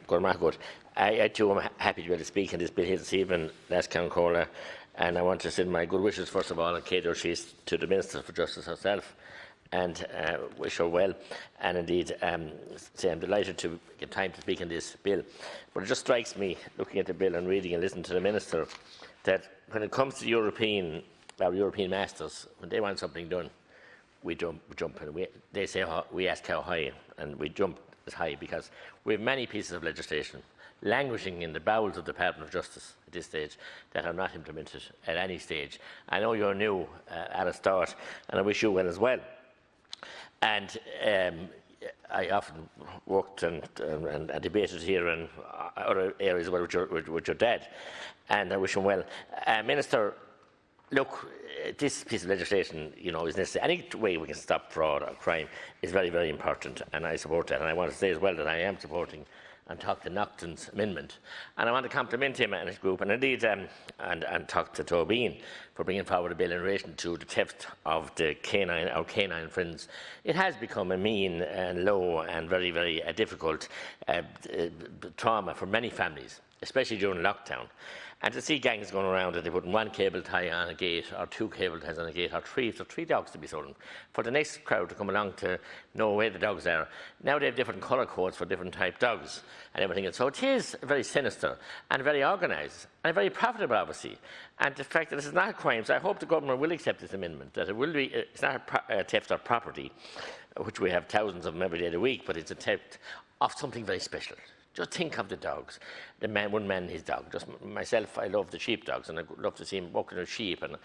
Good. I too am happy to be able to speak on this bill here this evening, last County, and I want to send my good wishes first of all and Kate O'Shea's to the Minister for Justice herself, and wish her well, and indeed say I'm delighted to get time to speak on this bill. But it just strikes me, looking at the bill and reading and listening to the Minister, that when it comes to European masters, when they want something done, we jump and they say we ask how high, and we jump as high because we have many pieces of legislation languishing in the bowels of the Department of Justice at this stage that are not implemented at any stage. I know you're new at a start, and I wish you well as well. And I often worked and debated here and other areas with your dad, and I wish him well. Minister, look, this piece of legislation, is necessary. Any way we can stop fraud or crime is very, very important, and I support that. And I want to say as well that I am supporting and talk to Naughton's amendment. And I want to compliment him and his group, and indeed, and talk to Tobin for bringing forward a bill in relation to the theft of our canine friends. It has become a mean and low and very, very difficult trauma for many families, especially during lockdown. And to see gangs going around and they put one cable tie on a gate, or two cable ties on a gate, or three dogs to be stolen, for the next crowd to come along to know where the dogs are. Now they have different colour codes for different type dogs and everything. And so it is very sinister and very organised and very profitable, obviously. And the fact that this is not a crime, so I hope the government will accept this amendment, that it's not a theft of property, which we have thousands of them every day of the week, but it's a theft of something very special. Just think of the dogs. One man and his dog. Just myself, I love the sheep dogs, and I love to see him walking with sheep, and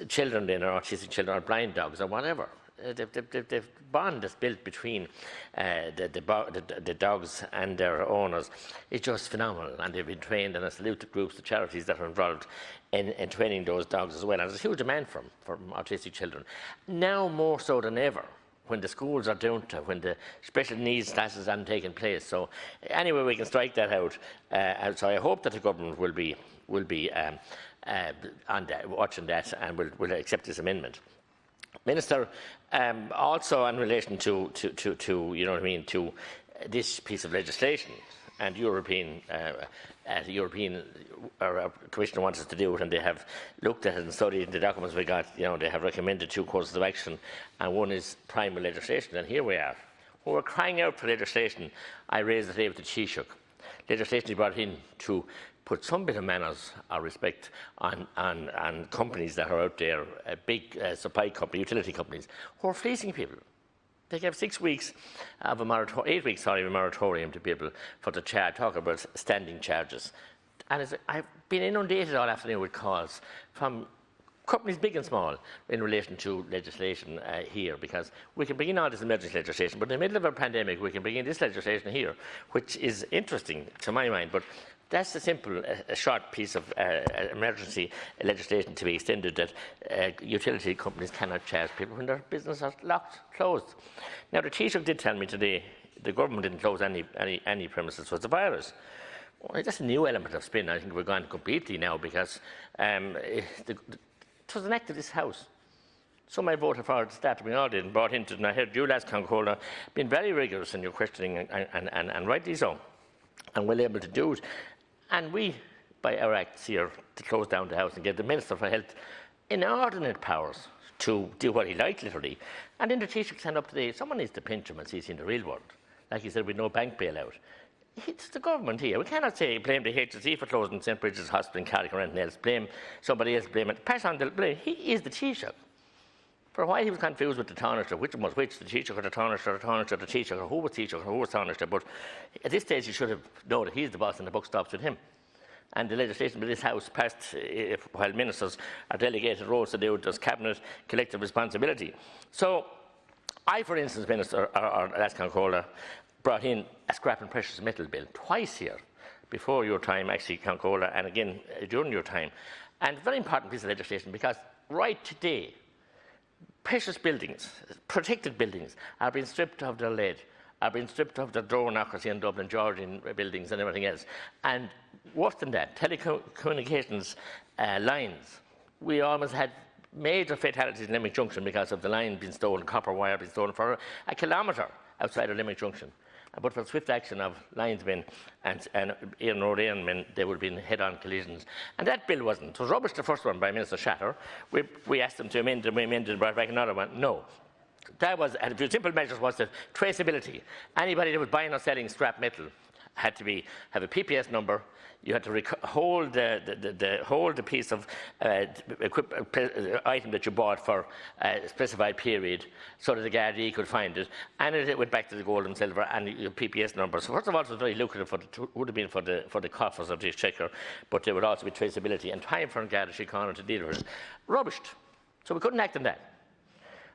children then, or autistic children, or blind dogs, or whatever. The bond that's built between the dogs and their owners is just phenomenal, and they've been trained, and I salute the groups, the charities that are involved in training those dogs as well. And there's a huge demand from autistic children, now more so than ever, when the schools are down to, when the special needs classes aren't taking place. So anyway, we can strike that out. So I hope that the government will be on that, watching that, and will accept this amendment. Minister, also in relation to this piece of legislation, and European Commissioner wants us to do it, and they have looked at it and studied the documents we got. They have recommended two courses of action, and one is primary legislation. And here we are. When we're crying out for legislation, I raised the day with the Taoiseach. Legislation is brought in to put some bit of manners or respect on companies that are out there, big supply companies, utility companies, who are fleecing people. They gave 6 weeks of 8 weeks, of a moratorium to people for the talk about standing charges. And I've been inundated all afternoon with calls from companies big and small in relation to legislation here, because we can bring in all this emergency legislation, but in the middle of a pandemic we can bring in this legislation here, which is interesting to my mind, but that's a simple, short piece of emergency legislation to be extended, that utility companies cannot charge people when their business are closed. Now, the Taoiseach did tell me today the government didn't close any premises for the virus. Well, that's a new element of spin. I think we're gone completely now, because it was an act of this House. Some I voted for at the start, we all did, and brought into it, and I heard you last Concola being very rigorous in your questioning, and rightly so, and well able to do it. And we, by our acts here, to close down the House and give the Minister for Health inordinate powers to do what he liked, literally. And then the Taoiseach stand up today, someone needs to pinch him and see he's in the real world. Like he said, with no bank bailout. It's the government here. We cannot say blame the HSE for closing St Bridget's Hospital in Carrick or anything else. Blame somebody else, blame it. Pass on the blame. He is the Taoiseach. For a while he was confused with the Taoiseach, which was which, the Taoiseach or the Taoiseach, or the Taoiseach or the Taoiseach, or who was Taoiseach or who was Taoiseach. But at this stage he should have known that he's the boss and the buck stops with him. And the legislation with this House passed while ministers are delegated roles to do, does Cabinet collective responsibility. So I, for instance, Minister, or last Concola, brought in a scrap and precious metal bill twice here, before your time, actually, Concola, and again during your time. And a very important piece of legislation, because right today, precious buildings, protected buildings, are being stripped of their lead, are being stripped of their door knockers in Dublin, Georgian buildings and everything else. And worse than that, telecommunications lines. We almost had major fatalities in Limerick Junction because of the line being stolen, copper wire being stolen for a kilometre outside of Limerick Junction. but for swift action of linesmen and Road Éireann men, there would have been head-on collisions. And that bill wasn't. It was rubbish, the first one by Minister Shatter. We asked them to amend it, we amended and brought back another one. No. That was, and the simple measures was the traceability. Anybody that was buying or selling scrap metal had to have a PPS number. You had to hold the piece of item that you bought for a specified period, so that the Gardaí could find it, and it went back to the gold and silver and your PPS number. So first of all, it was very lucrative would have been for the coffers of the exchequer, but there would also be traceability and time for Garda Síochána to deal with it. Rubbished. So we couldn't act on that.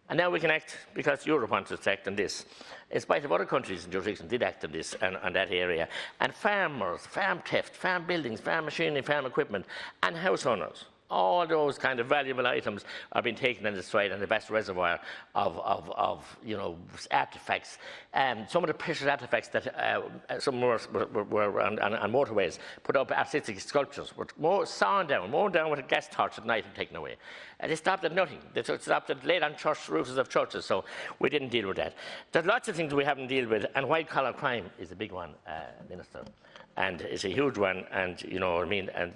And now we can act because Europe wants us to act on this. In spite of other countries and jurisdictions did act on this and on that area. And farmers, farm theft, farm buildings, farm machinery, farm equipment, and house owners, all those kind of valuable items are being taken and destroyed, and the vast reservoir of artefacts. Some of the precious artefacts that some were on motorways put up artistic sculptures were sawn down, mown down with a gas torch at night and taken away. They stopped at nothing. They stopped at laid on church roofs of churches, so we didn't deal with that. There's lots of things we haven't dealt with, and white-collar crime is a big one, Minister. And it's a huge one, and you know what I mean, and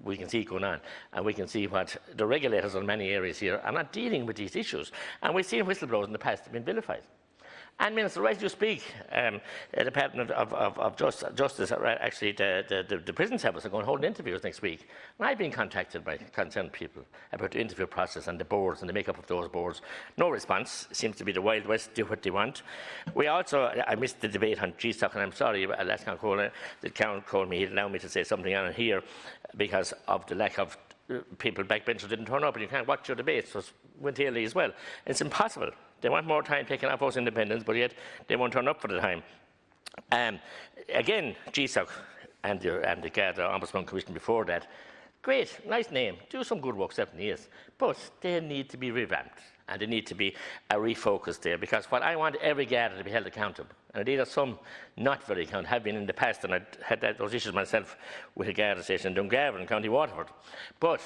we can see it going on, and we can see what the regulators in many areas here are not dealing with these issues. And we've seen whistleblowers in the past have been vilified. And Minister, as you speak, the Department of Justice, actually the prison service are going to hold interviews next week. And I've been contacted by concerned people about the interview process and the boards and the makeup of those boards. No response. Seems to be the Wild West, do what they want. We also, I missed the debate on GSOC, and I'm sorry, last Council, the Council called me, he'd allow me to say something on it here because of the lack of people, backbenchers didn't turn up, and you can't watch your debates, so it went early as well. It's impossible. They want more time taken off us independents, but yet they won't turn up for the time. Again, GSOC and the Garda Ombudsman Commission before that, great, nice name, do some good work, 7 years, but they need to be revamped and they need to be refocused there, because what I want every Garda to be held accountable, and indeed are some not very accountable, have been in the past, and I had those issues myself with a Garda station in Dungarvan, County Waterford, but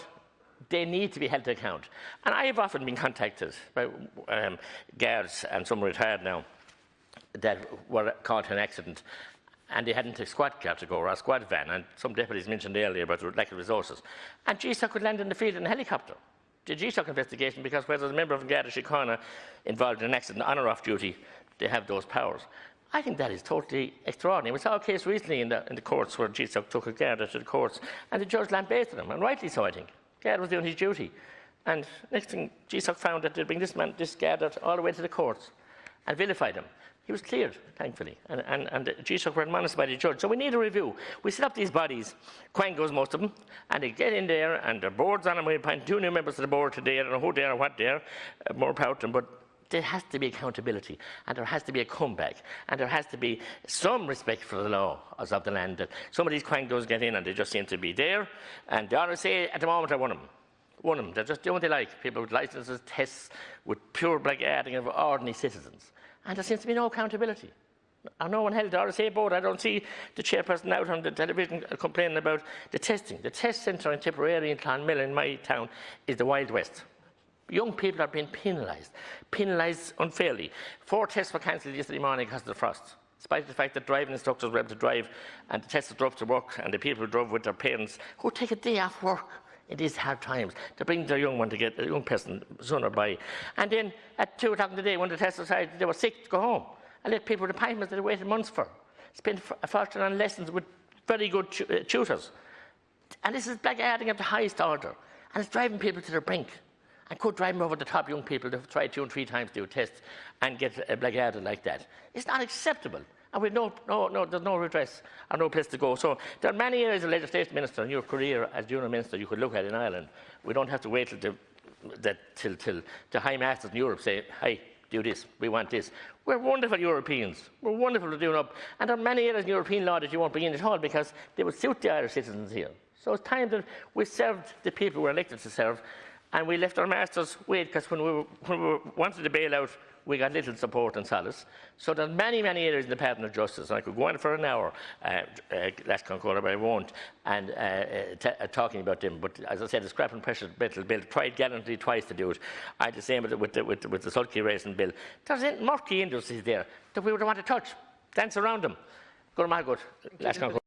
they need to be held to account. And I have often been contacted by guards, and some are retired now, that were caught in an accident and they hadn't a squad car to go, or a squad van, and some deputies mentioned earlier about the lack of resources. And GSOC could land in the field in a helicopter. The GSOC investigation, because where there's a member of Garda Síochána involved in an accident on or off duty, they have those powers. I think that is totally extraordinary. We saw a case recently in the courts where GSOC took a Garda to the courts, and the judge lambasted him, and rightly so, I think. Garda was doing his duty. And next thing, GSOC found that they'd bring this Garda all the way to the courts and vilified him. He was cleared, thankfully, and the GSOC were admonished by the judge. So we need a review. We set up these bodies, quangos most of them, and they get in there, and their boards on them. We appoint 2 new members of the board today. I don't know who they are or what they are, more power to them, but there has to be accountability, and there has to be a comeback, and there has to be some respect for the law as of the land. That some of these quangos get in and they just seem to be there, and the RSA at the moment are one of them. They're just doing what they like. People with licences, tests, with pure blackguarding of ordinary citizens. And there seems to be no accountability. No one held the RSA board. I don't see the chairperson out on the television complaining about the testing. The test centre in Tipperary in Clonmel, in my town, is the Wild West. Young people are being penalised unfairly. 4 tests were cancelled yesterday morning because of the frost, despite the fact that driving instructors were able to drive and the testers drove to work, and the people who drove with their parents who take a day off work in these hard times to bring their young one to get a young person sooner by. And then at 2 o'clock in the day, when the testers decided they were sick, to go home and let people with appointments that they waited months for spend a fortune on lessons with very good tutors. And this is blackguarding of the highest order, and it's driving people to their brink. And could drive them over the top, young people that have tried 2 and 3 times to do a test and get a blackguarded like that. It's not acceptable. And we've there's no redress or no place to go. So there are many areas of legislation, Minister, in your career as Junior Minister you could look at in Ireland. We don't have to wait till the High Masters in Europe say, hey, do this, we want this. We're wonderful Europeans. We're wonderful at doing up. And there are many areas in European law that you won't bring in at all because they would suit the Irish citizens here. So it's time that we served the people we were elected to serve, and we left our masters wait, because when we wanted to bail out, we got little support and solace. So there are many, many areas in the Department of Justice, and I could go on for an hour, last Concordia, but I won't, and talking about them. But as I said, the scrap and precious metal bill tried gallantly twice to do it. I had the same with the sulky racing bill. There's murky industries there that we would want to touch. Dance around them. Good, my good. Last